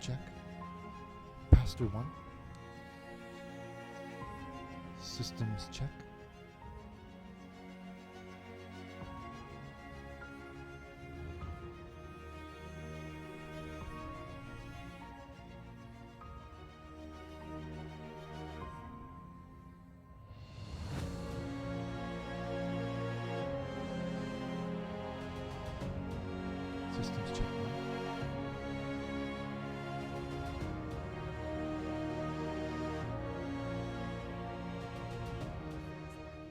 check. Pastor 1. Systems check. Systems check.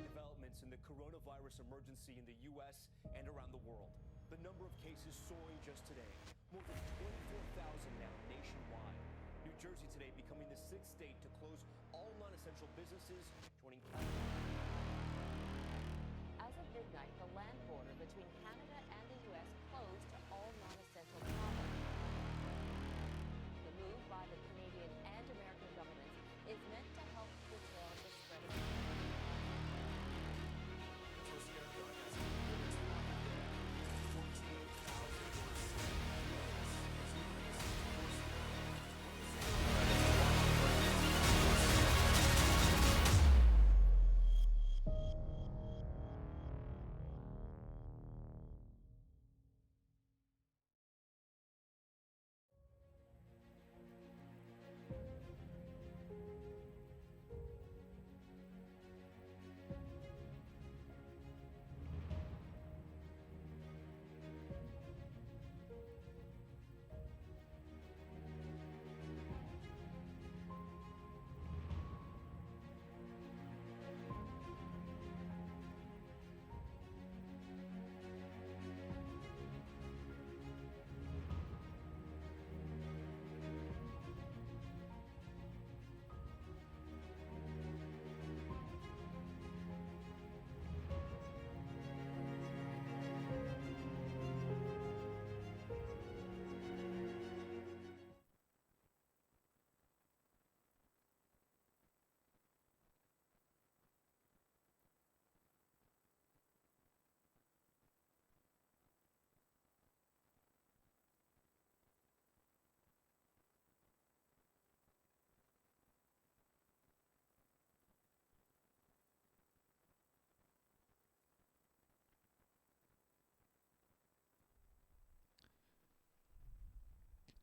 Developments in the coronavirus emergency in the U.S. and around the world. The number of cases soaring just today. More than 24,000 now nationwide. New Jersey today becoming the 6th state to close all non-essential businesses, joining Canada. As of midnight, the land border between Canada and the U.S. closed to all non-essential travel. The move by the Canadian and American governments is meant to help curtail the spread of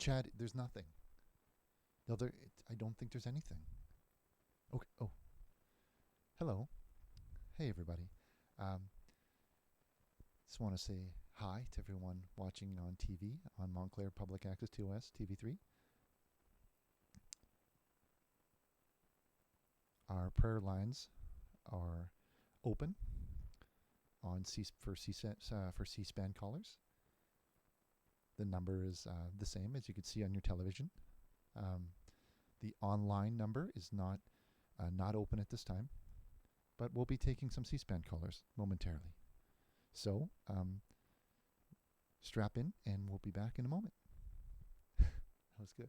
Chad, there's nothing. No, I don't think there's anything. Okay. Oh. Hello. Hey, everybody. Just want to say hi to everyone watching on TV, on Montclair Public Access 2S, TV3. Our prayer lines are open on for C-SPAN callers. The number is the same as you could see on your television. The online number is not open at this time, but we'll be taking some C-SPAN callers momentarily. So strap in, and we'll be back in a moment. That was good.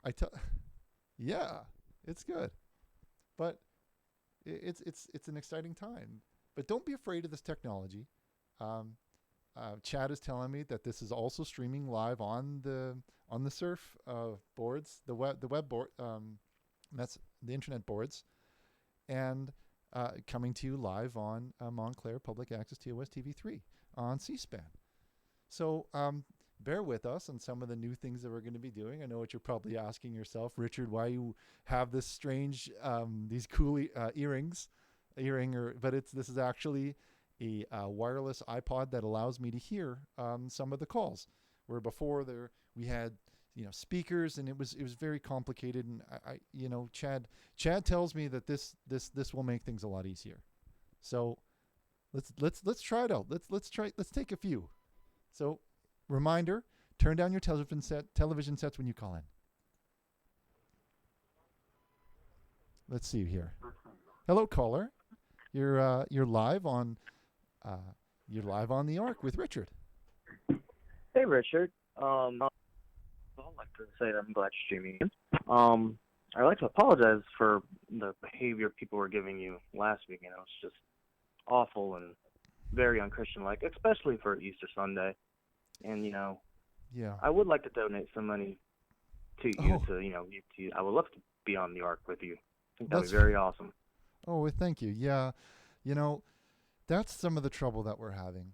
I tell, yeah, it's good, but it's an exciting time. But don't be afraid of this technology. Um, Chad is telling me that this is also streaming live on the surf boards, the web board. That's the internet boards, and coming to you live on Montclair Public Access TOS TV3 on C-SPAN. So bear with us on some of the new things that we're going to be doing. I know what you're probably asking yourself, Richard, why you have this strange, these cool but this is actually a wireless iPod that allows me to hear some of the calls. Where before we had speakers, and it was very complicated. And Chad tells me that this will make things a lot easier. So let's try it out. Let's take a few. So reminder: turn down your television sets when you call in. Let's see here. Hello, caller. You're live on the Arc with Richard. Hey, Richard. I'd like to say that I'm glad you're streaming. I'd like to apologize for the behavior people were giving you last week. It's just awful and very unchristian-like, especially for Easter Sunday. And yeah, I would like to donate some money to you. I would love to be on the Arc with you. I think that'd be very awesome. Oh, well, thank you. Yeah, that's some of the trouble that we're having.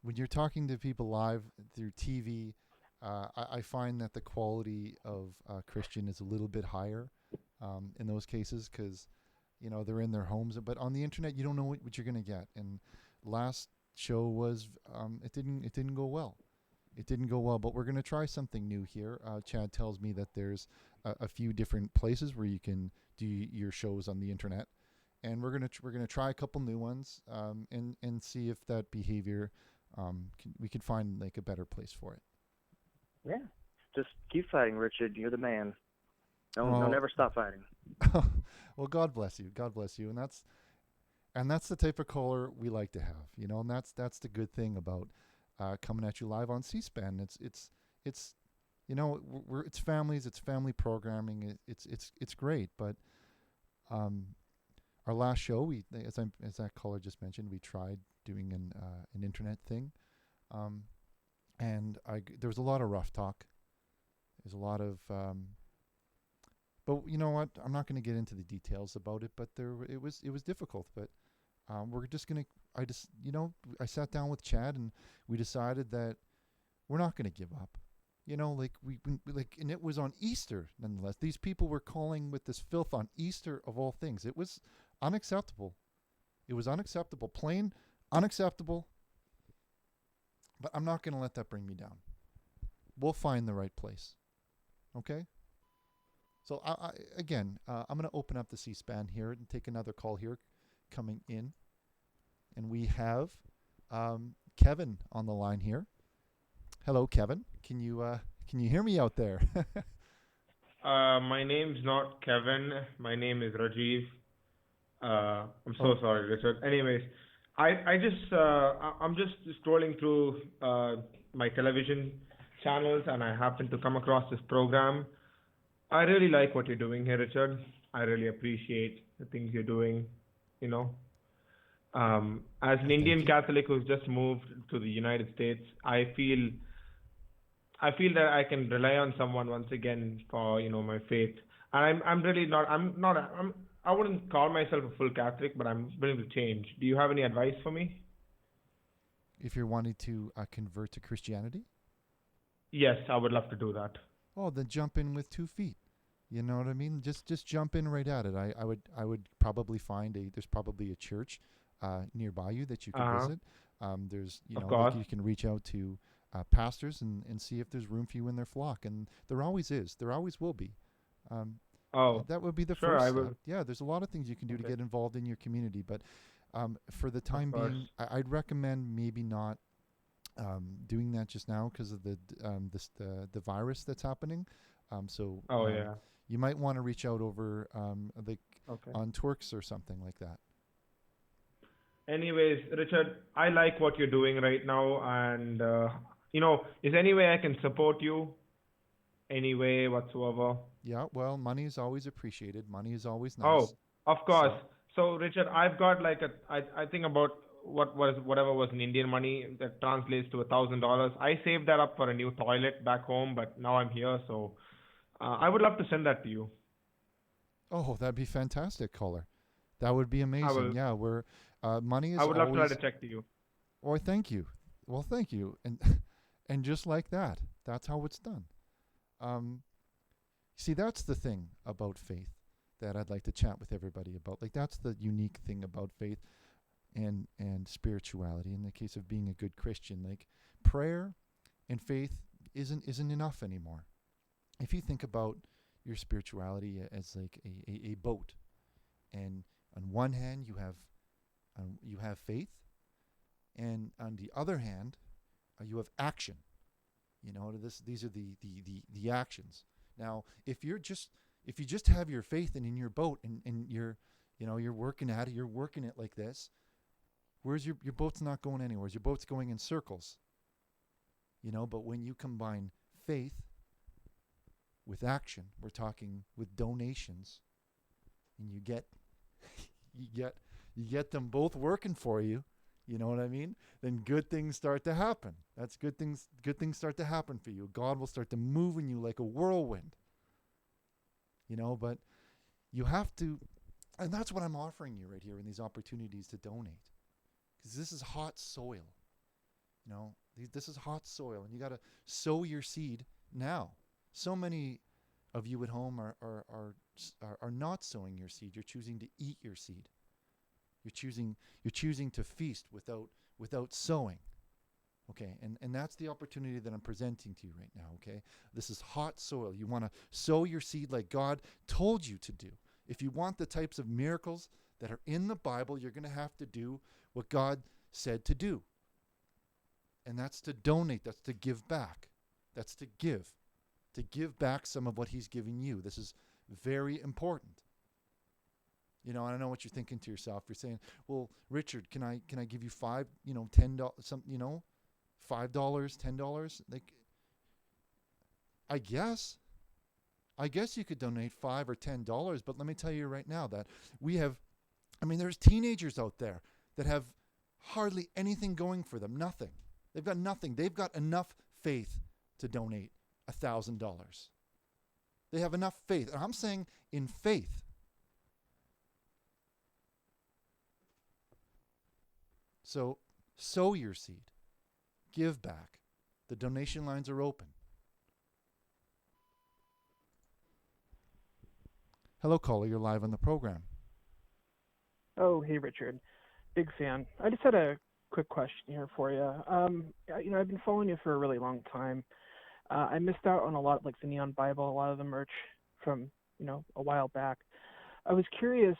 When you're talking to people live through TV, I find that the quality of Christian is a little bit higher in those cases because, they're in their homes. But on the internet, you don't know what you're going to get. And last show was it didn't go well. It didn't go well. But we're going to try something new here. Chad tells me that there's a few different places where you can do your shows on the internet. And we're gonna try a couple new ones and see if that behavior we could find like a better place for it. Yeah, just keep fighting, Richard. You're the man. Don't never stop fighting. Well, God bless you. God bless you. And that's the type of caller we like to have, And that's the good thing about coming at you live on C-SPAN. It's it's families, it's family programming. It's great, but our last show, as that caller just mentioned, we tried doing an internet thing, and there was a lot of rough talk. There's a lot of, but you know what? I'm not going to get into the details about it. But it was difficult. But we're just gonna. I sat down with Chad and we decided that we're not going to give up. And it was on Easter, nonetheless. These people were calling with this filth on Easter of all things. It was unacceptable. It was unacceptable, plain unacceptable. But I'm not going to let that bring me down. We'll find the right place. Okay? So, I'm going to open up the C-SPAN here and take another call here coming in. And we have Kevin on the line here. Hello, Kevin. Can you hear me out there? My name's not Kevin. My name is Rajiv. I'm so sorry, Richard. Anyways, I'm just scrolling through my television channels, and I happened to come across this program. I really like what you're doing here, Richard. I really appreciate the things you're doing. As an Indian Catholic who's just moved to the United States, I feel that I can rely on someone once again for my faith. And I wouldn't call myself a full Catholic, but I'm willing to change. Do you have any advice for me? If you're wanting to convert to Christianity? Yes, I would love to do that. Oh, then jump in with 2 feet. You know what I mean? Just jump in right at it. I would probably find there's probably a church nearby you that you can visit. There's you can reach out to pastors and see if there's room for you in their flock, and there always is. There always will be. That would be the first step. Yeah, there's a lot of things you can do to get involved in your community, but for the time being, I'd recommend maybe not doing that just now because of the virus that's happening. You might want to reach out over on Twerks or something like that. Anyways, Richard, I like what you're doing right now, and is there any way I can support you? any way whatsoever? Yeah, well, money is always appreciated. Money is always nice. Oh, of course. So, So Richard, I've got like I think about whatever was in Indian money that translates to $1,000. I saved that up for a new toilet back home, but now I'm here, so I would love to send that to you. oh, that'd be fantastic, caller. That would be I amazing. will. Yeah, we're money I is would love to write a always. check to you. Oh, thank you. Well, thank you. And and just like that, that's how it's done. Um, See, that's the thing about faith that I'd like to chat with everybody about. Like that's the unique thing about faith and spirituality in the case of being a good Christian. Like prayer and faith isn't enough anymore. If you think about your spirituality as like a boat, and on one hand you have faith, and on the other hand you have action. You know, these are the actions. Now, if you just have your faith in your boat and you're working at it, you're working it like this, where's your boat's not going anywhere. Your boat's going in circles. You know, but when you combine faith with action, we're talking with donations, and you get you get them both working for you. You know what I mean? Then good things start to happen. That's good things start to happen for you. God will start to move in you like a whirlwind. You know, but you have to, and that's what I'm offering you right here in these opportunities to donate. Because this is hot soil. You know, this is hot soil, and you got to sow your seed now. So many of you at home are not sowing your seed. You're choosing to eat your seed. You're choosing to feast without sowing. Okay, and that's the opportunity that I'm presenting to you right now, okay? This is hot soil. You want to sow your seed like God told you to do. If you want the types of miracles that are in the Bible, you're going to have to do what God said to do. And that's to donate, that's to give back. That's to give back some of what he's given you. This is very important. You know, I don't know what you're thinking to yourself. You're saying, "Well, Richard, can I give you $5, $10, some, $5, $10?" Like, I guess you could donate $5 or $10, but let me tell you right now that there's teenagers out there that have hardly anything going for them. Nothing. They've got nothing. They've got enough faith to donate $1,000. They have enough faith. And I'm saying in faith. So sow your seed. Give back. The donation lines are open. Hello, caller. You're live on the program. Oh, hey, Richard. Big fan. I just had a quick question here for you. I've been following you for a really long time. I missed out on a lot, like the Neon Bible, a lot of the merch from, a while back. I was curious,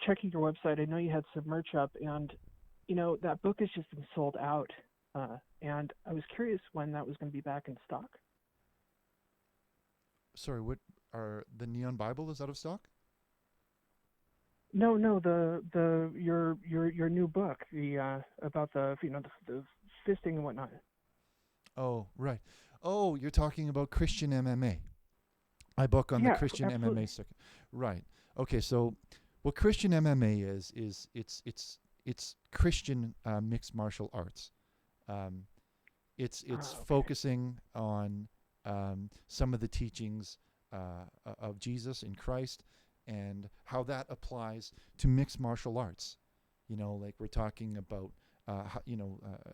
checking your website, I know you had some merch up, and, that book has just been sold out. And I was curious when that was going to be back in stock. Sorry, what are the Neon Bible is out of stock? No, your new book, about the fisting and whatnot. Oh, right. Oh, you're talking about Christian MMA. I book on the Christian absolutely. MMA circuit. Right. Okay, so what Christian MMA is it's Christian mixed martial arts. It's Okay. focusing on some of the teachings of Jesus in Christ and how that applies to mixed martial arts. Like we're talking about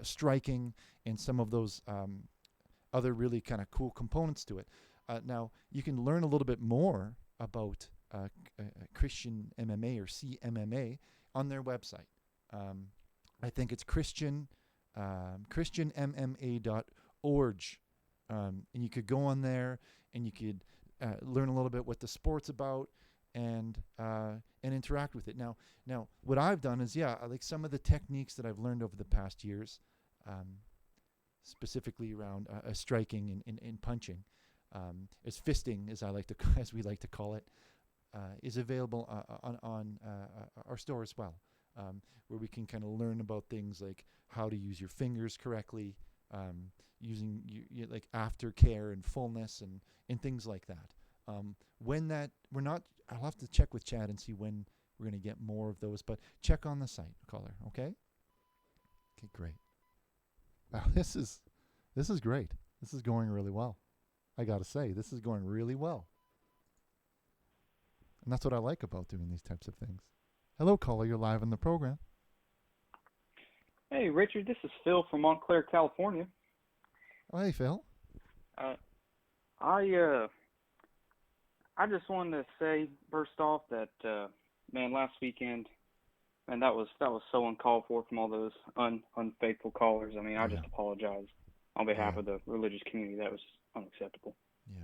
striking and some of those other really kind of cool components to it. Now, you can learn a little bit more about Christian MMA or CMMA on their website. I think it's christianmma.org. And you could go on there and you could learn a little bit what the sport's about and interact with it. Now, what I've done is, like some of the techniques that I've learned over the past years, specifically around striking and punching, as fisting, as we like to call it, is available on our store as well, where we can kind of learn about things like how to use your fingers correctly, using like aftercare and fullness and things like that. When that we're not, I'll have to check with Chad and see when we're going to get more of those. But check on the site, caller. Okay. Okay, great. Wow, this is great. This is going really well. I got to say, this is going really well. And that's what I like about doing these types of things. Hello, caller. You're live on the program. Hey, Richard. This is Phil from Montclair, California. Oh, hey, Phil. I just wanted to say first off that man, last weekend, man, that was so uncalled for from all those unfaithful callers. I mean, I just apologize on behalf of the religious community. That was unacceptable. Yeah.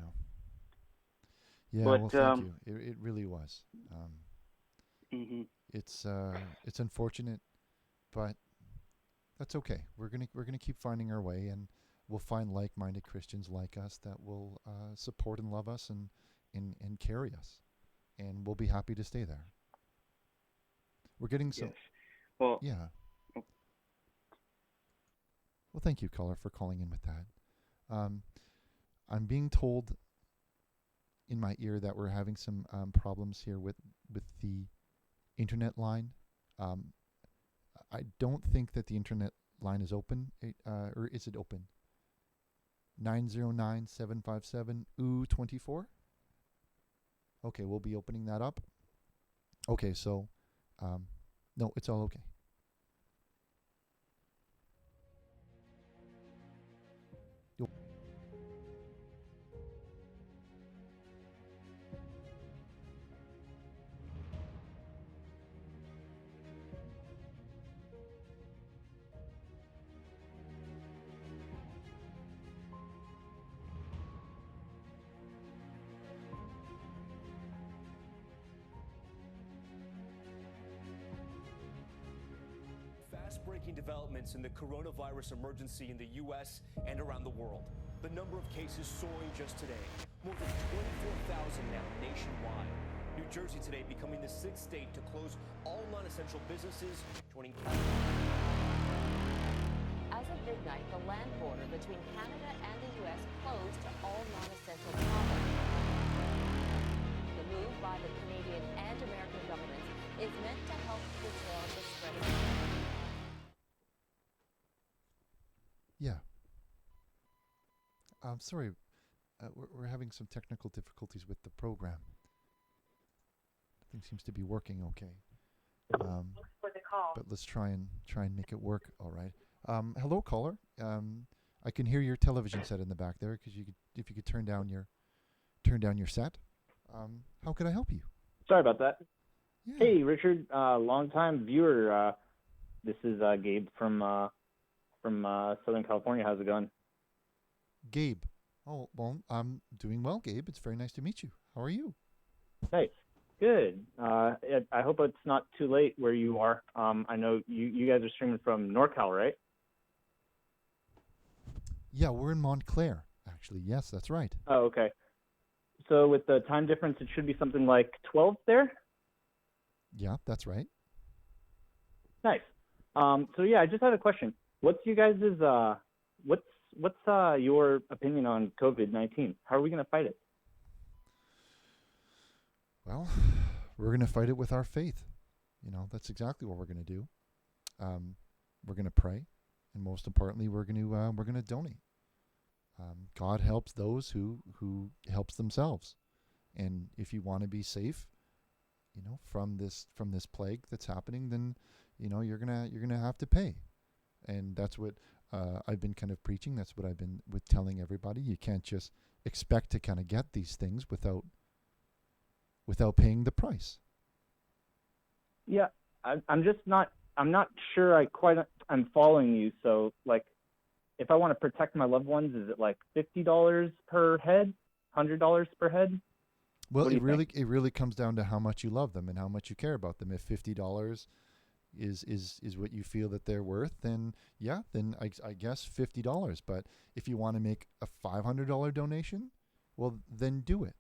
Yeah. But, well, thank you. It really was. It's unfortunate, but that's okay. We're gonna keep finding our way, and we'll find like-minded Christians like us that will support and love us and carry us, and we'll be happy to stay there. We're getting some. Yes. Well. Yeah. Well, thank you, caller, for calling in with that. I'm being told in my ear that we're having some problems here with the internet line. I don't think that the internet line is open, or is it open? 909-757-24. Okay, we'll be opening that up. Okay, so no, it's all okay. Fast-breaking developments in the coronavirus emergency in the U.S. and around the world. The number of cases soaring just today. More than 24,000 now nationwide. New Jersey today becoming the 6th state to close all non-essential businesses, joining As of midnight, the land border between Canada and the U.S. closed to all non-essential travel. The move by the Canadian and American governments is meant to help curtail the spread of Yeah. I'm sorry. We're having some technical difficulties with the program. Everything seems to be working okay. But let's try and make it work. All right. Hello, caller. I can hear your television set in the back there. If you could turn down your set. How could I help you? Sorry about that. Yeah. Hey, Richard, longtime viewer. This is Gabe from Southern California. How's it going? Gabe. Oh, well, I'm doing well, Gabe. It's very nice to meet you. How are you? Nice. Good. I hope it's not too late where you are. I know you guys are streaming from NorCal, right? Yeah, we're in Montclair, actually. Yes, that's right. Oh, okay. So with the time difference, it should be something like 12 there? Yeah, that's right. Nice. So yeah, I just had a question. What's you guys' what's your opinion on COVID-19? How are we going to fight it? Well, we're going to fight it with our faith. That's exactly what we're going to do. We're going to pray, and most importantly, we're going to donate. God helps those who helps themselves, and if you want to be safe, from this plague that's happening, then you're gonna have to pay, and that's what I've been kind of preaching. That's what I've been telling everybody. You can't just expect to kind of get these things without paying the price. Yeah, I'm not sure I'm following you. So like, if I want to protect my loved ones, is it like $50 per head, $100 per head? Well, it really comes down to how much you love them and how much you care about them. If $50 is what you feel that they're worth, then I guess $50. But if you want to make a $500 donation, well, then do it.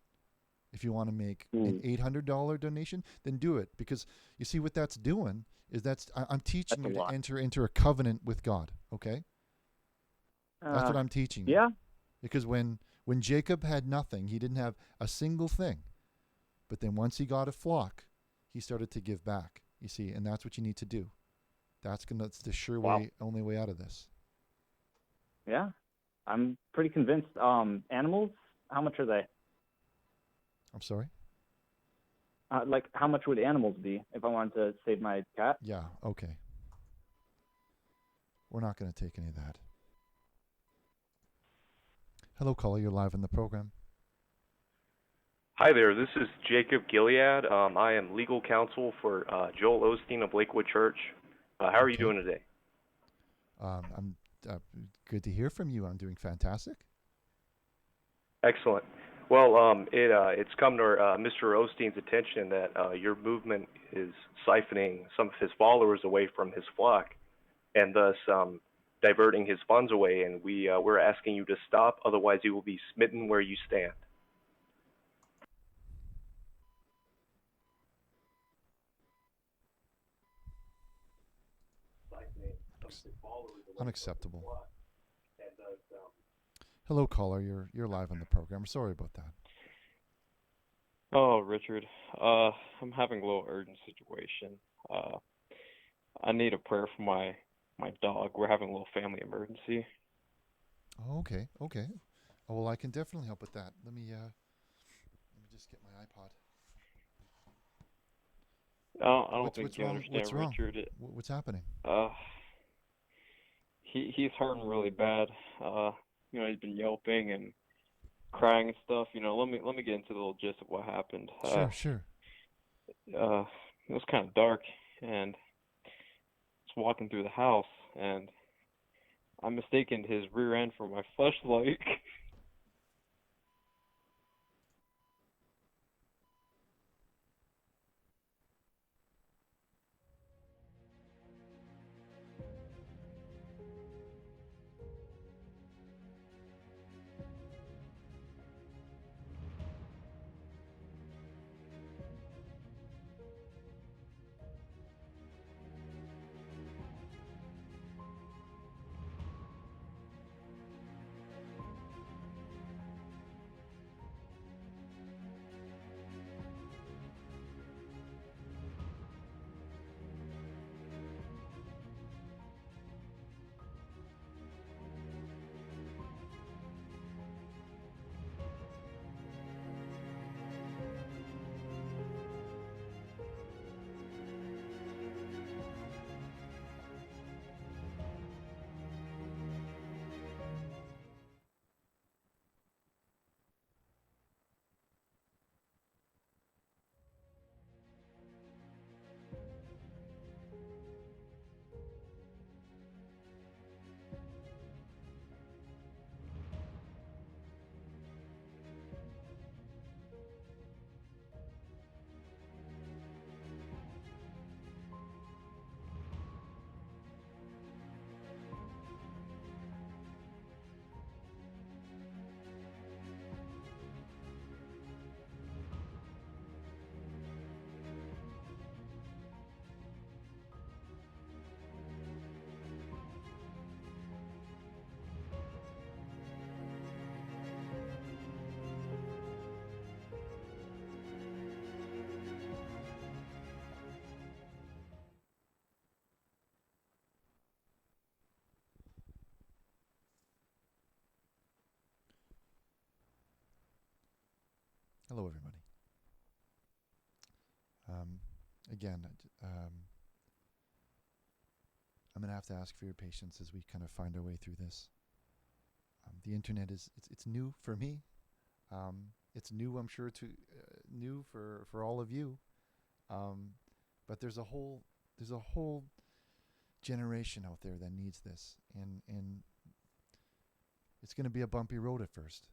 If you want to make an $800 donation, then do it. Because you see what that's doing is I'm teaching you to enter into a covenant with God. Okay. That's what I'm teaching you. Yeah. Because when Jacob had nothing, he didn't have a single thing. But then once he got a flock, he started to give back. You see, and that's what you need to do. That's the sure way, only way out of this. Yeah. I'm pretty convinced. Animals, how much are they? I'm sorry? Like, how much would animals be if I wanted to save my cat? Yeah, okay. We're not going to take any of that. Hello, caller. You're live in the program. Hi there. This is Jacob Gilead. I am legal counsel for Joel Osteen of Lakewood Church. How are you doing today? I'm good to hear from you. I'm doing fantastic. Excellent. Well, it's come to Mr. Osteen's attention that your movement is siphoning some of his followers away from his flock, and thus diverting his funds away. And we're asking you to stop. Otherwise, you will be smitten where you stand. Unacceptable. Hello, caller. You're live on the program. Sorry about that. Oh, Richard, I'm having a little urgent situation. I need a prayer for my dog. We're having a little family emergency. Oh, okay. Oh, well, I can definitely help with that. Let me just get my iPod. I don't think you understand, What's wrong? Richard. What's happening? He's hurting really bad. He's been yelping and crying and stuff. Let me get into the little gist of what happened. Sure. It was kind of dark, and I was walking through the house, and I mistaken his rear end for my flashlight. Hello, everybody. Again, I'm going to have to ask for your patience as we kind of find our way through this. The internet it's new for me. It's new, I'm sure, new for all of you. But there's a whole generation out there that needs this, and it's going to be a bumpy road at first.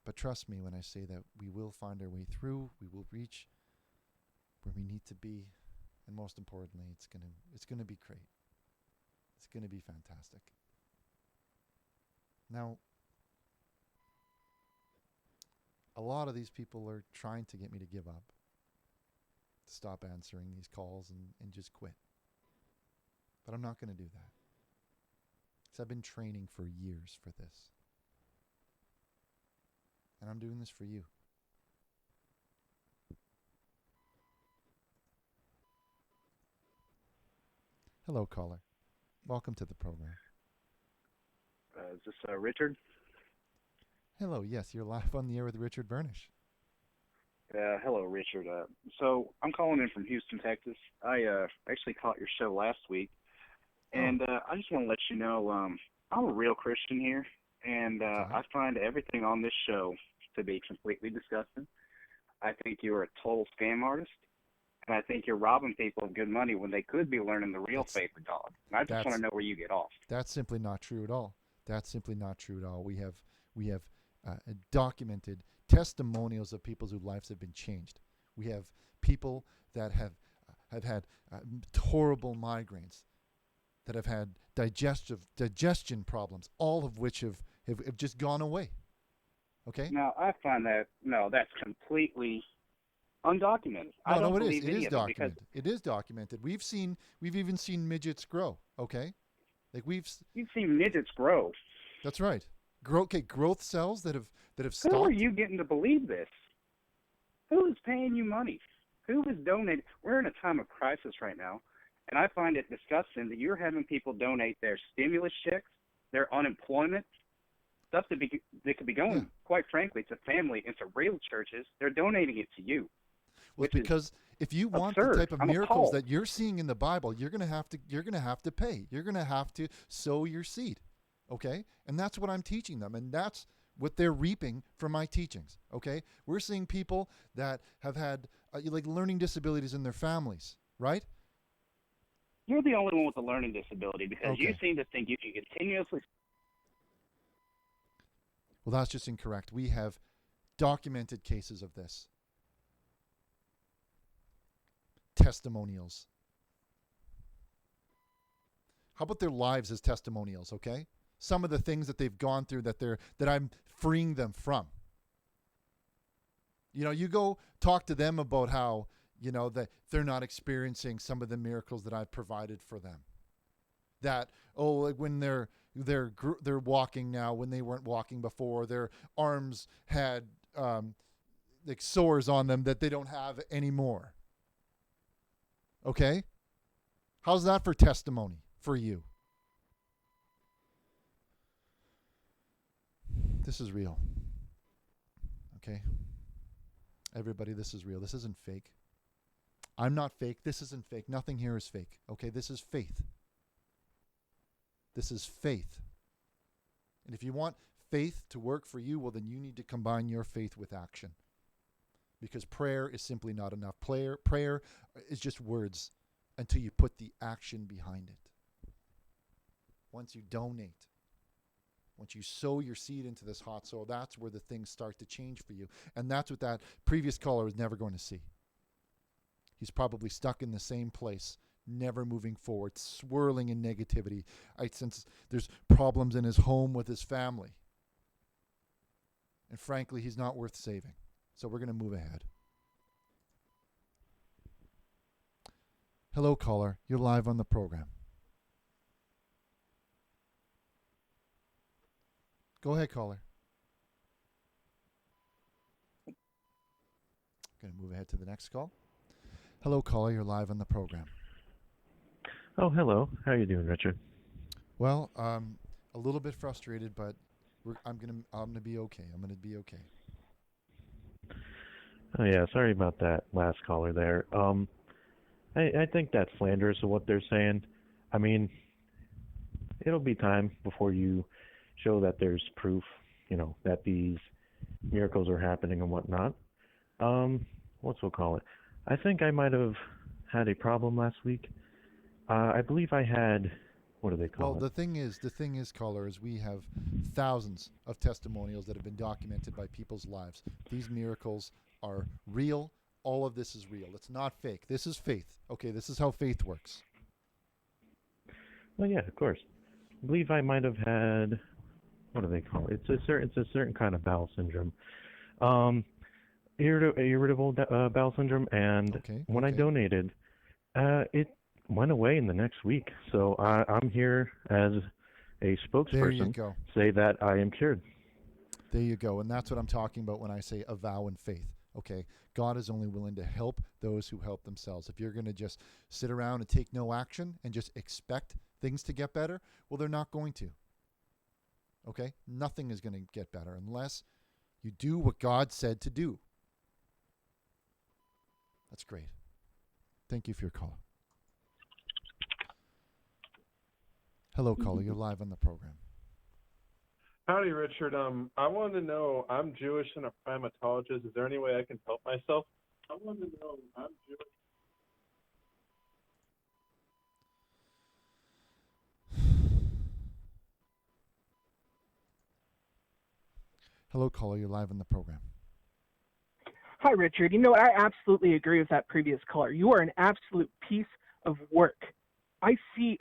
But trust me when I say that we will find our way through. We will reach where we need to be, and most importantly, it's gonna be great. It's gonna be fantastic. Now, a lot of these people are trying to get me to give up, to stop answering these calls and just quit. But I'm not going to do that. Because I've been training for years for this. And I'm doing this for you. Hello, caller. Welcome to the program. Is this Richard? Hello, yes, you're live on the air with Richard Burnish. Hello, Richard. So I'm calling in from Houston, Texas. I actually caught your show last week, and I just want to let you know I'm a real Christian here, and I find everything on this show to be completely disgusting. I think you're a total scam artist, and I think you're robbing people of good money when they could be learning the real faith of God. And I just want to know where you get off. That's simply not true at all. That's simply not true at all. We have documented testimonials of people whose lives have been changed. We have people that have had horrible migraines, that have had digestion problems, all of which have just gone away. Okay? Now, I find that's completely undocumented. I don't believe it any is of documented. It is documented. We've even seen midgets grow. Okay, you've seen midgets grow. That's right. Growth cells that have stopped. Who are you getting to believe this? Who is paying you money? Who is donating? We're in a time of crisis right now, and I find it disgusting that you're having people donate their stimulus checks, their unemployment, stuff that could be going, quite frankly, to family and to real churches. They're donating it to you. Well, it's because if you want the type of miracles that you're seeing in the Bible, you're gonna have to pay. You're gonna have to sow your seed. Okay? And that's what I'm teaching them, and that's what they're reaping from my teachings. Okay? We're seeing people that have had learning disabilities in their families, right? You're the only one with a learning disability because you seem to think you can continuously. Well, that's just incorrect. We have documented cases of this. Testimonials. How about their lives as testimonials, okay? Some of the things that they've gone through that I'm freeing them from. You go talk to them about how, that they're not experiencing some of the miracles that I've provided for them. That, when they're walking now, when they weren't walking before, their arms had sores on them that they don't have anymore. Okay? How's that for testimony for you? This is real. Okay? Everybody, this is real. This isn't fake. I'm not fake. This isn't fake. Nothing here is fake. Okay? This is faith. This is faith. And if you want faith to work for you, well, then you need to combine your faith with action. Because prayer is simply not enough. Prayer is just words until you put the action behind it. Once you donate, once you sow your seed into this hot soil, that's where the things start to change for you. And that's what that previous caller was never going to see. He's probably stuck in the same place, never moving forward, swirling in negativity. I sense there's problems in his home with his family. And frankly, he's not worth saving. So we're going to move ahead. Hello, caller. You're live on the program. Go ahead, caller. Going to move ahead to the next call. Hello, caller. You're live on the program. Oh, hello. How are you doing, Richard? Well, a little bit frustrated, but I'm gonna be okay. I'm gonna be okay. Oh yeah, sorry about that last caller there. I think that's slanderous of what they're saying. I mean, it'll be time before you show that there's proof, that these miracles are happening and whatnot. What's we'll call it? I think I might have had a problem last week. I believe I had, what do they call it? Well, the thing is, caller, is we have thousands of testimonials that have been documented by people's lives. These miracles are real. All of this is real. It's not fake. This is faith. Okay, this is how faith works. Well, yeah, of course. I believe I might have had, what do they call it? It's a certain kind of bowel syndrome. Irritable bowel syndrome, and when I donated, it went away in the next week. So I'm here as a There you spokesperson go. say that I am cured. There you go. And that's what I'm talking about when I say a vow in faith. Okay? God is only willing to help those who help themselves. If you're going to just sit around and take no action and just expect things to get better, well, they're not going to. Okay? Nothing is going to get better unless you do what God said to do. That's great. Thank you for your call. Hello, caller. You're live on the program. Howdy, Richard. I wanted to know, I'm Jewish and a primatologist. Is there any way I can help myself? I wanted to know, I'm Jewish. Hello, caller. You're live on the program. Hi, Richard. You know what? I absolutely agree with that previous caller. You are an absolute piece of work. I see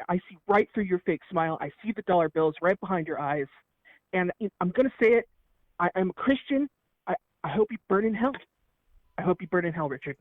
right through your fake smile. I see the dollar bills right behind your eyes. And I'm going to say it. I'm a Christian. I hope you burn in hell. I hope you burn in hell, Richard.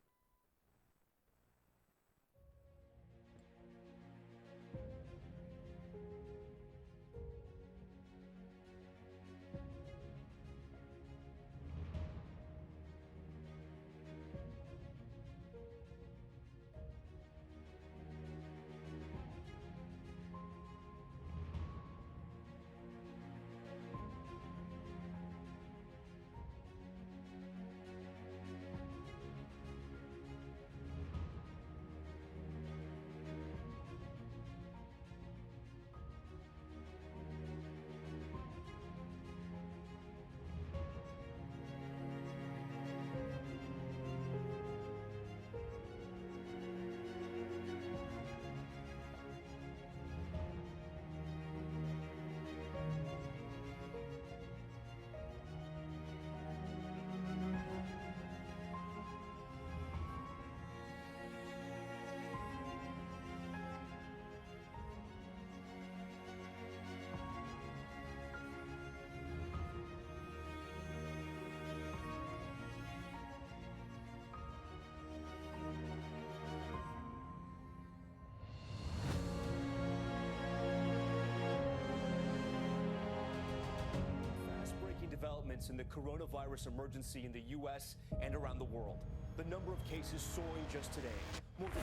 Developments in the coronavirus emergency in the U.S. and around the world. The number of cases soaring just today. More than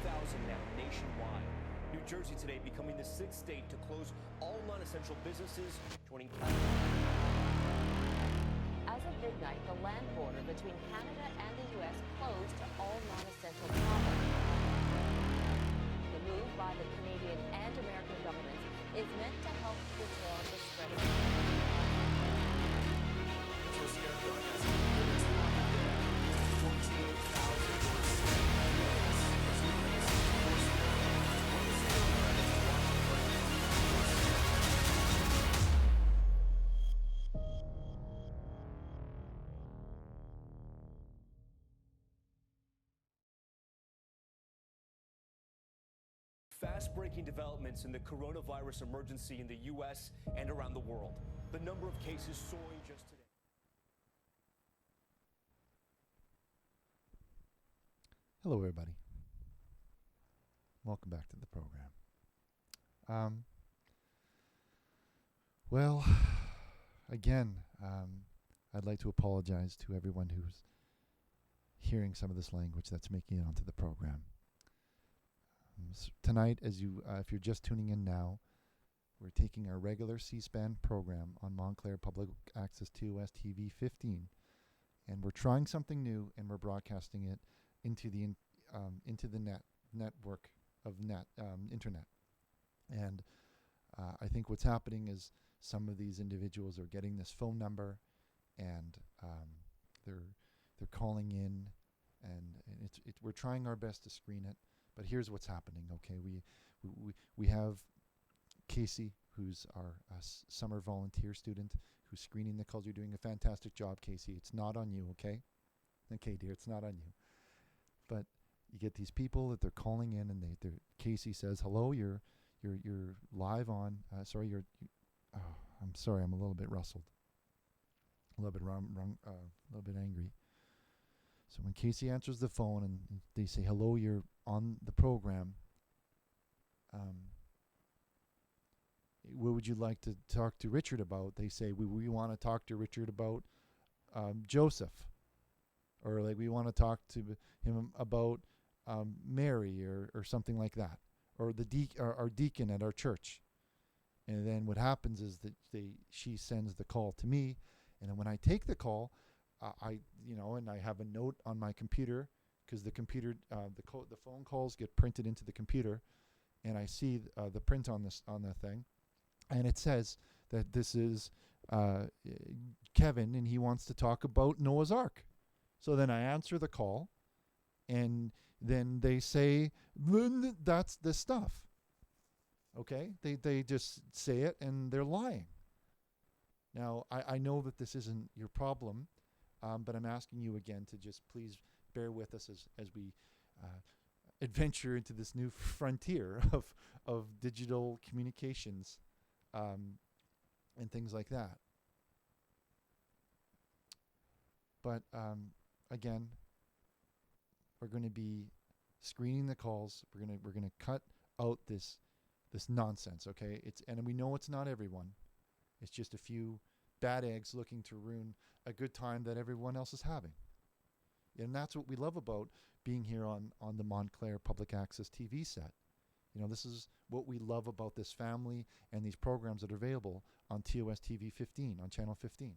24,000 now nationwide. New Jersey today becoming the 6th state to close all non-essential businesses, joining As of midnight, the land border between Canada and the U.S. closed to all non-essential travel. The move by the Canadian and American governments is meant to help curtail the spread of fast-breaking developments in the coronavirus emergency in the U.S. and around the world. The number of cases soaring just today. Hello, everybody. Welcome back to the program. Well, again, I'd like to apologize to everyone who's hearing some of this language that's making it onto the program. Tonight, if you're just tuning in now, we're taking our regular C-SPAN program on Montclair Public Access 2 TV 15, and we're trying something new, and we're broadcasting it into the network of internet. And I think what's happening is some of these individuals are getting this phone number, and they're calling in, and we're trying our best to screen it. But here's what's happening. Okay, we have Casey, who's our summer volunteer student, who's screening the calls. You're doing a fantastic job, Casey. It's not on you, okay? Okay, dear, it's not on you. But you get these people that they're calling in, and Casey says, "Hello, you're live on." I'm sorry, I'm a little bit rustled, a little bit a little bit angry. So when Casey answers the phone and they say, "Hello, you're on the program," what would you like to talk to Richard about? They say, we want to talk to Richard about Joseph. Or like we want to talk to him about Mary or something like that. Or our deacon at our church. And then what happens is that she sends the call to me, and then when I take the call, and I have a note on my computer, because the computer, the phone calls get printed into the computer, and I see the print on the thing, and it says that this is Kevin, and he wants to talk about Noah's Ark. So then I answer the call, and then they say, that's the stuff. Okay? They just say it, and they're lying. Now, I know that this isn't your problem, but I'm asking you again to just please bear with us as we adventure into this new frontier of digital communications and things like that. But again, we're going to be screening the calls. We're going to cut out this nonsense. Okay, and we know it's not everyone. It's just a few bad eggs looking to ruin a good time that everyone else is having. And that's what we love about being here on the Montclair Public Access TV set. You know, this is what we love about this family and these programs that are available on TOS TV 15, on Channel 15.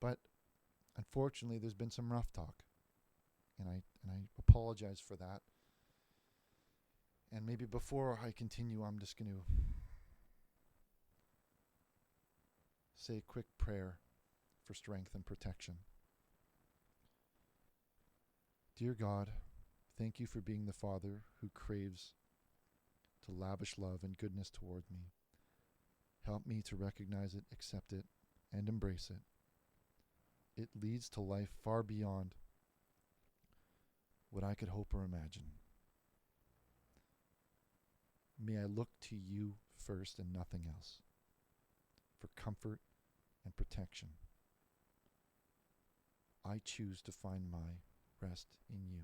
But unfortunately, there's been some rough talk. And I apologize for that. And maybe before I continue, I'm just going to say a quick prayer for strength and protection. Dear God, thank you for being the Father who craves to lavish love and goodness toward me. Help me to recognize it, accept it, and embrace it. It leads to life far beyond what I could hope or imagine. May I look to you first and nothing else for comfort and protection. I choose to find my rest in you.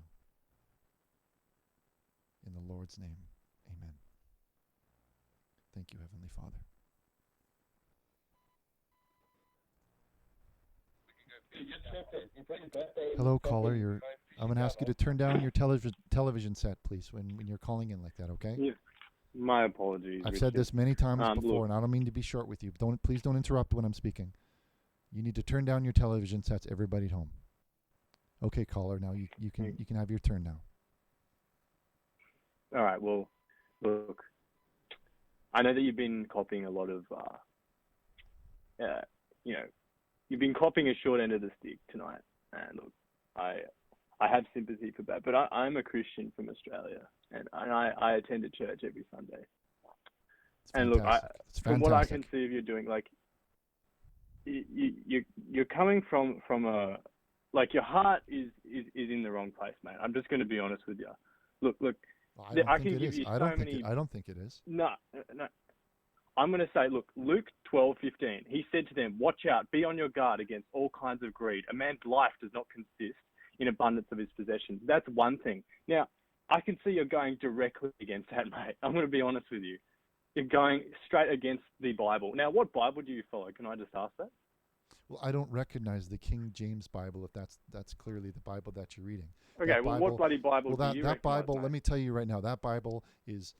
In the Lord's name, amen. Thank you, Heavenly Father. Hello, caller. I'm going to ask you to turn down your television set, please, when you're calling in like that, okay? Yeah. My apologies. I've said this many times before, and I don't mean to be short with you. Please don't interrupt when I'm speaking. You need to turn down your television sets, everybody at home. Okay, caller, now you can have your turn now. All right. Well, look, I know that you've been copying a lot of, you've been copying a short end of the stick tonight. And look, I have sympathy for that, but I'm a Christian from Australia, and I attend a church every Sunday. And look, from what I can see of you doing, like, you're coming from a, like, your heart is in the wrong place, mate. I'm just going to be honest with you. Look. I can give you so many. I don't think it is. No. I'm going to say, look, Luke 12:15. He said to them, "Watch out, be on your guard against all kinds of greed. A man's life does not consist in abundance of his possessions." That's one thing. Now, I can see you're going directly against that, mate. I'm going to be honest with you. You're going straight against the Bible. Now, what Bible do you follow? Can I just ask that? Well, I don't recognize the King James Bible if that's clearly the Bible that you're reading. Okay, well, what bloody Bible do you that Bible, mate? let me tell you right now, that Bible is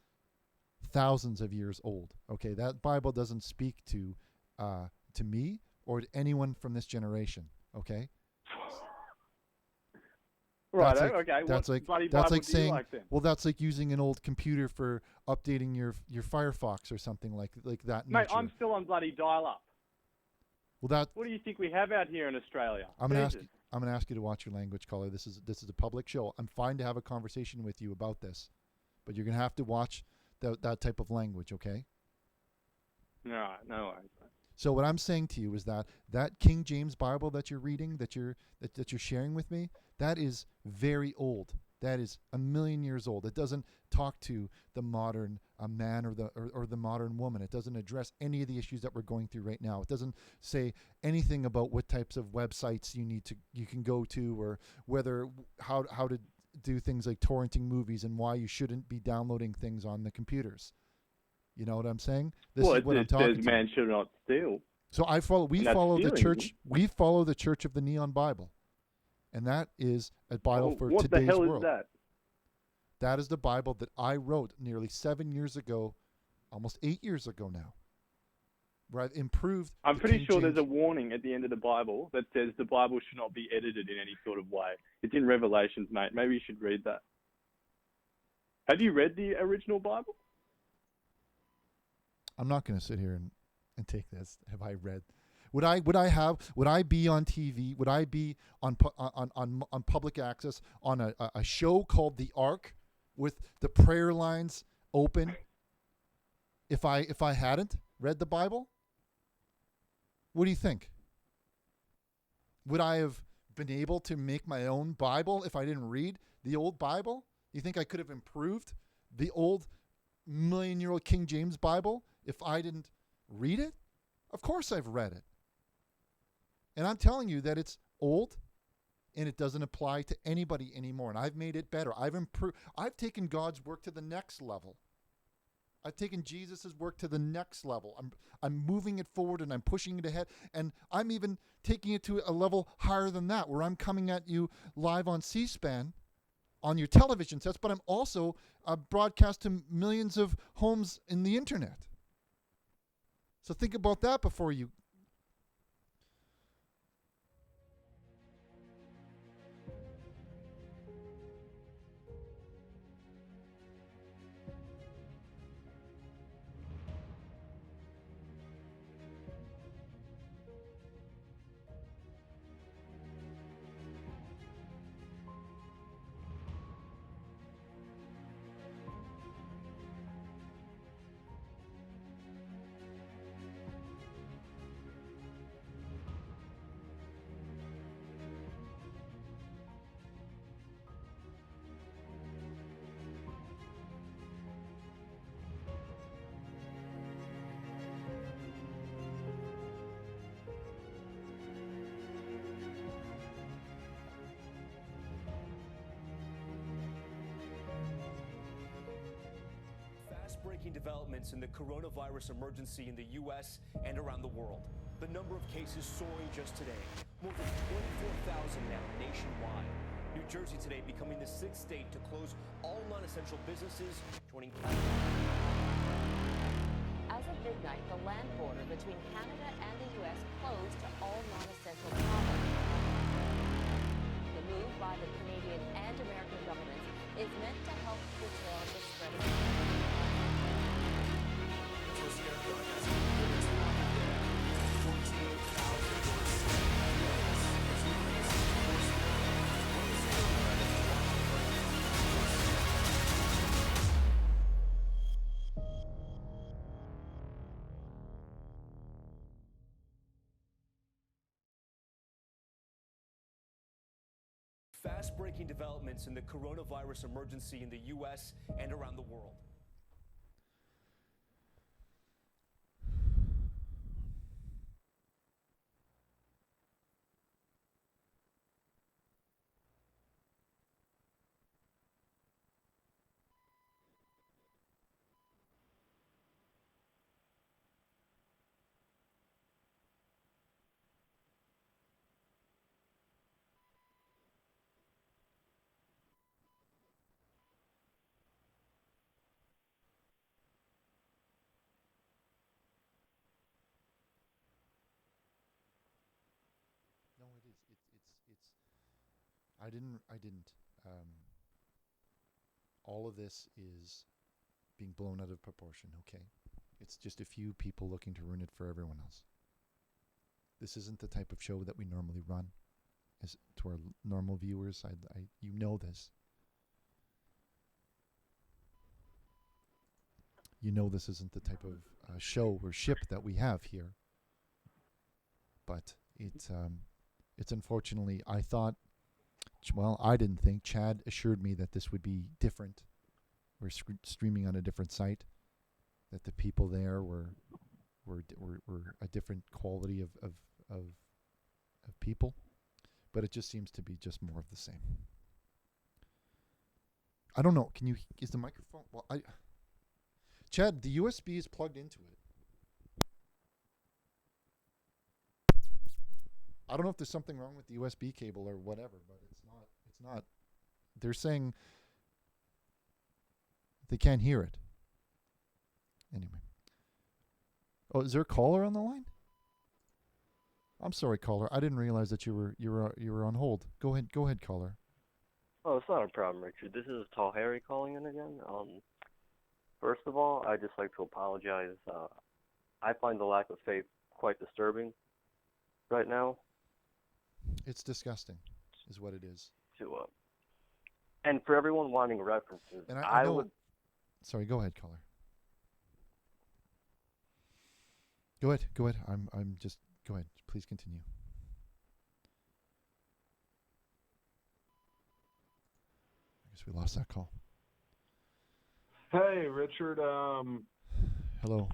thousands of years old. Okay, that Bible doesn't speak to me or to anyone from this generation. Okay. Right. Okay. What bloody Bible like do saying, you like then? well, that's like using an old computer for updating your Firefox or something like that. Mate, nature. I'm still on bloody dial-up. Well, what do you think we have out here in Australia? I'm gonna ask you to watch your language, caller. This is a public show. I'm fine to have a conversation with you about this, but you're gonna have to watch that type of language, okay? No worries. So what I'm saying to you is that King James Bible that you're reading, that you're sharing with me, that is very old. That is 1,000,000 years old. It doesn't talk to the modern man or the modern woman. It doesn't address any of the issues that we're going through right now. It doesn't say anything about what types of websites you can go to, or how to do things like torrenting movies and why you shouldn't be downloading things on the computers. You know what I'm saying? This is what I'm talking says to. man should not steal. So we And that's follow the stealing, church. isn't it? We follow the Church of the Neon Bible, and that is a Bible for what today's the hell world. is that? That is the Bible that I wrote nearly 7 years ago, almost 8 years ago now, where I've improved. I'm the pretty King sure there's a James. warning at the end of the Bible that says the Bible should not be edited in any sort of way. It's in Revelations, mate. Maybe you should read that. Have you read the original Bible? I'm not going to sit here and take this. Have I read? Would I be on TV? Would I be on public access on a show called The Ark with the prayer lines open if I hadn't read the Bible? What do you think? Would I have been able to make my own Bible if I didn't read the old Bible? You think I could have improved the old million-year-old King James Bible if I didn't read it? Of course I've read it. And I'm telling you that it's old and it doesn't apply to anybody anymore. And I've made it better. I've improved. I've taken God's work to the next level. I've taken Jesus' work to the next level. I'm moving it forward and I'm pushing it ahead. And I'm even taking it to a level higher than that, where I'm coming at you live on C-SPAN on your television sets, but I'm also broadcast to millions of homes in the internet. So think about that before you. Fast-breaking developments in the coronavirus emergency in the U.S. and around the world. The number of cases soaring just today. More than 24,000 now nationwide. New Jersey today becoming the sixth state to close all non-essential businesses, joining As of midnight, the land border between Canada and the U.S. closed to all non-essential travel. The move by the Canadian and American governments is meant to help curtail the spread of Fast-breaking developments in the coronavirus emergency in the U.S. and around the world. No, it is. It's. I didn't. All of this is being blown out of proportion. Okay, it's just a few people looking to ruin it for everyone else. This isn't the type of show that we normally run, as to our normal viewers. You know this. You know this isn't the type of show or ship that we have here. But it's unfortunately, I thought, well, I didn't think. Chad assured me that this would be different. We're streaming on a different site, that the people there were a different quality of people, but it just seems to be just more of the same. I don't know. Can you? Is the microphone? Well, Chad, the USB is plugged into it. I don't know if there's something wrong with the USB cable or whatever, but it's not. It's not. They're saying they can't hear it. Anyway. Oh, is there a caller on the line? I'm sorry, caller. I didn't realize that you were on hold. Go ahead, caller. Oh, it's not a problem, Richard. This is Tall Harry calling in again. First of all, I'd just like to apologize. I find the lack of faith quite disturbing right now. It's disgusting, is what it is. And for everyone wanting references, And I know. would. Sorry, go ahead, caller. Go ahead. I'm just. Go ahead. Please continue. I guess we lost that call. Hey, Richard. Hello.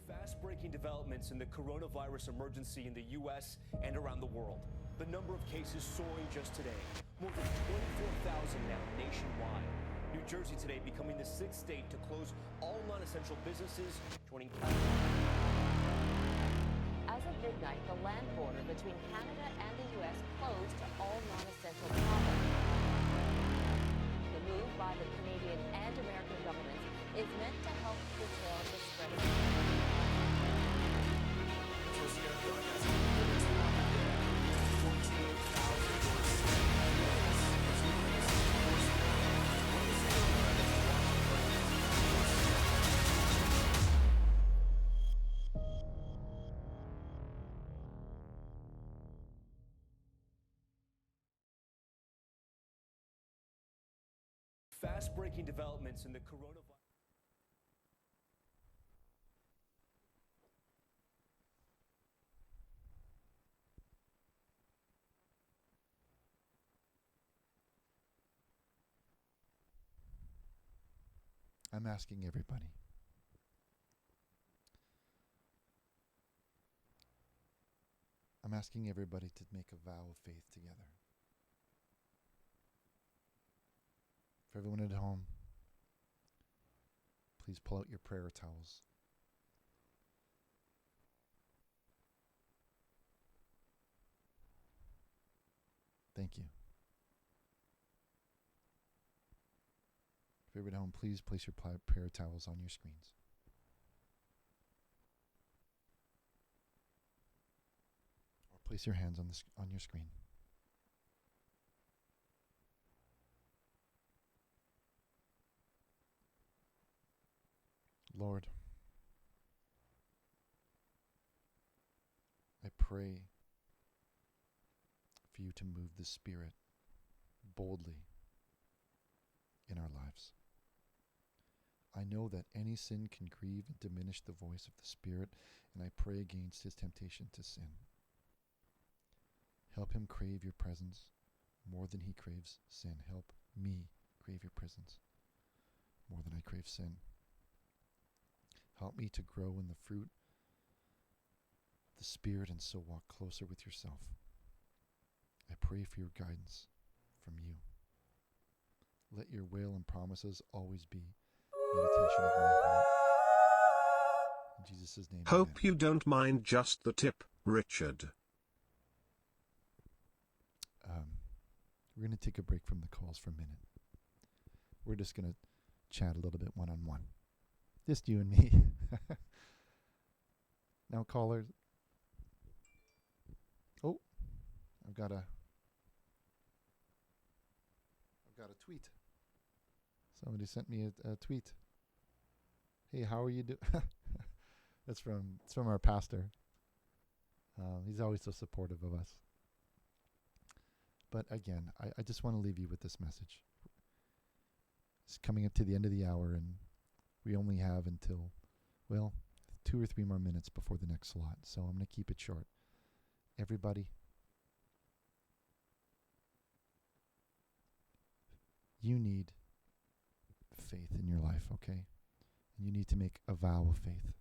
Fast-breaking developments in the coronavirus emergency in the U.S. and around the world. The number of cases soaring just today. More than 24,000 now nationwide. New Jersey today becoming the 6th state to close all non-essential businesses, joining As of midnight, the land border between Canada and the U.S. closed to all non-essential travel. The move by the Canadian and American governments is meant to help curtail the spread of fast-breaking developments in the coronavirus. I'm asking everybody. I'm asking everybody to make a vow of faith together. For everyone at home, please pull out your prayer towels. Thank you. If you're at home, please place your prayer towels on your screens. Or place your hands on your screen. Lord, I pray for you to move the Spirit boldly in our lives. I know that any sin can grieve and diminish the voice of the Spirit, and I pray against his temptation to sin. Help him crave your presence more than he craves sin. Help me crave your presence more than I crave sin. Help me to grow in the fruit of the Spirit and so walk closer with yourself. I pray for your guidance from you. Let your will and promises always be meditation of my heart. In Jesus' name, Hope amen. you don't mind just the tip, Richard. We're going to take a break from the calls for a minute. We're just going to chat a little bit one-on-one. Just you and me. Now, callers. Oh, I've got a tweet. Somebody sent me a tweet. Hey, how are you doing? It's from our pastor. He's always so supportive of us. But again, I just want to leave you with this message. It's coming up to the end of the hour, and we only have until, 2 or 3 more minutes before the next slot. So I'm going to keep it short. Everybody, you need faith in your life, okay? And you need to make a vow of faith.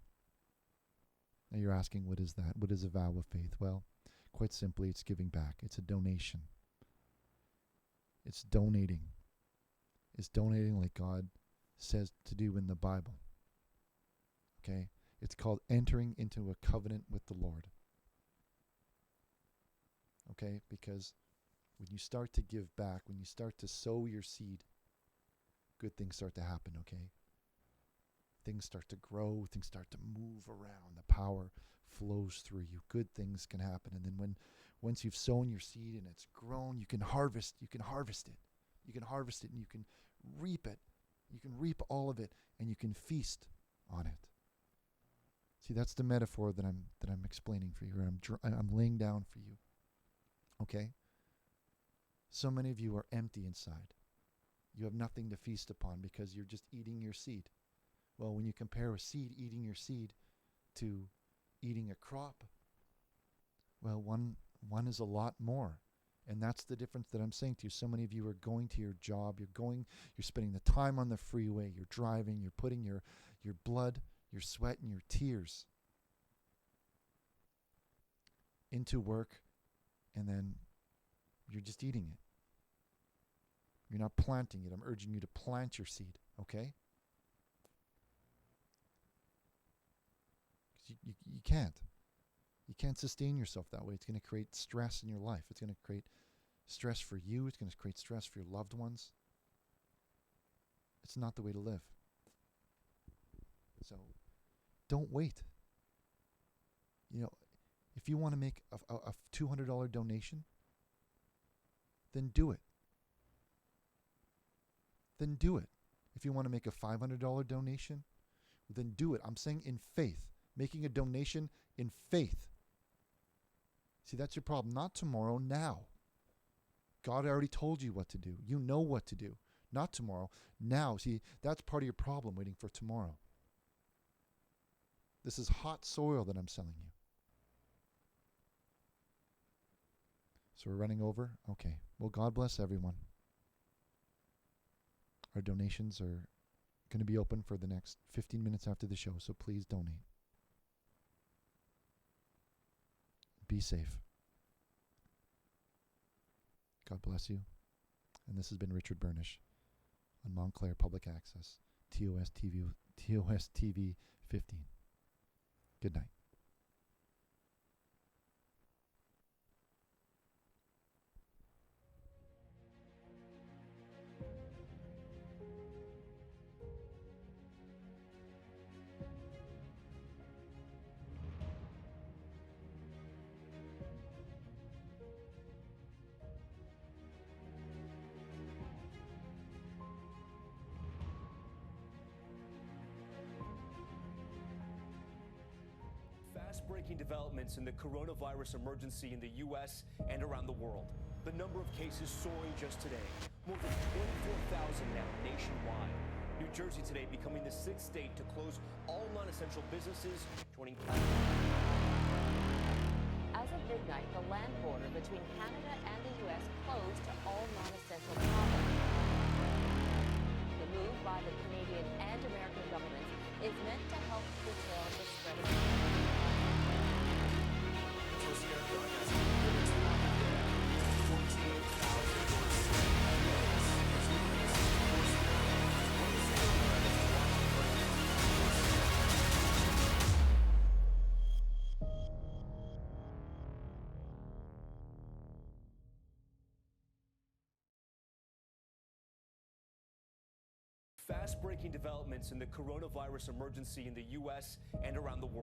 Now you're asking, what is that? What is a vow of faith? Well, quite simply, it's giving back. It's a donation. It's donating. It's donating like God says to do in the Bible. Okay? It's called entering into a covenant with the Lord. Okay? Because when you start to give back, when you start to sow your seed, good things start to happen, okay? Things start to grow, things start to move around, the power flows through you. Good things can happen. And then once you've sown your seed and it's grown, you can harvest it. You can harvest it and you can reap it. You can reap all of it and you can feast on it. See, that's the metaphor that I'm explaining for you, or I'm laying down for you. Okay? So many of you are empty inside. You have nothing to feast upon because you're just eating your seed. Well, when you compare a seed, eating your seed, to eating a crop, well, one is a lot more. And that's the difference that I'm saying to you. So many of you are going to your job, you're spending the time on the freeway, you're driving, you're putting your blood, your sweat, and your tears into work, and then you're just eating it. You're not planting it. I'm urging you to plant your seed, okay? You can't. You can't sustain yourself that way. It's going to create stress in your life. It's going to create stress for you. It's going to create stress for your loved ones. It's not the way to live. So don't wait. You know, if you want to make a $200 donation, then do it. Then do it. If you want to make a $500 donation, then do it. I'm saying in faith. Making a donation in faith. See, that's your problem. Not tomorrow, now. God already told you what to do. You know what to do. Not tomorrow, now. See, that's part of your problem, waiting for tomorrow. This is hot soil that I'm selling you. So we're running over? Okay. Well, God bless everyone. Our donations are going to be open for the next 15 minutes after the show, so please donate. Be safe. God bless you. And this has been Richard Burnish on Montclair Public Access, TOS TV 15. Good night. Fast-breaking developments in the coronavirus emergency in the U.S. and around the world. The number of cases soaring just today. More than 24,000 now nationwide. New Jersey today becoming the 6th state to close all non-essential businesses, joining As of midnight, the land border between Canada and the U.S. closed to all non-essential travel. The move by the Canadian and American governments is meant to help curtail the spread of fast-breaking developments in the coronavirus emergency in the U.S. and around the world.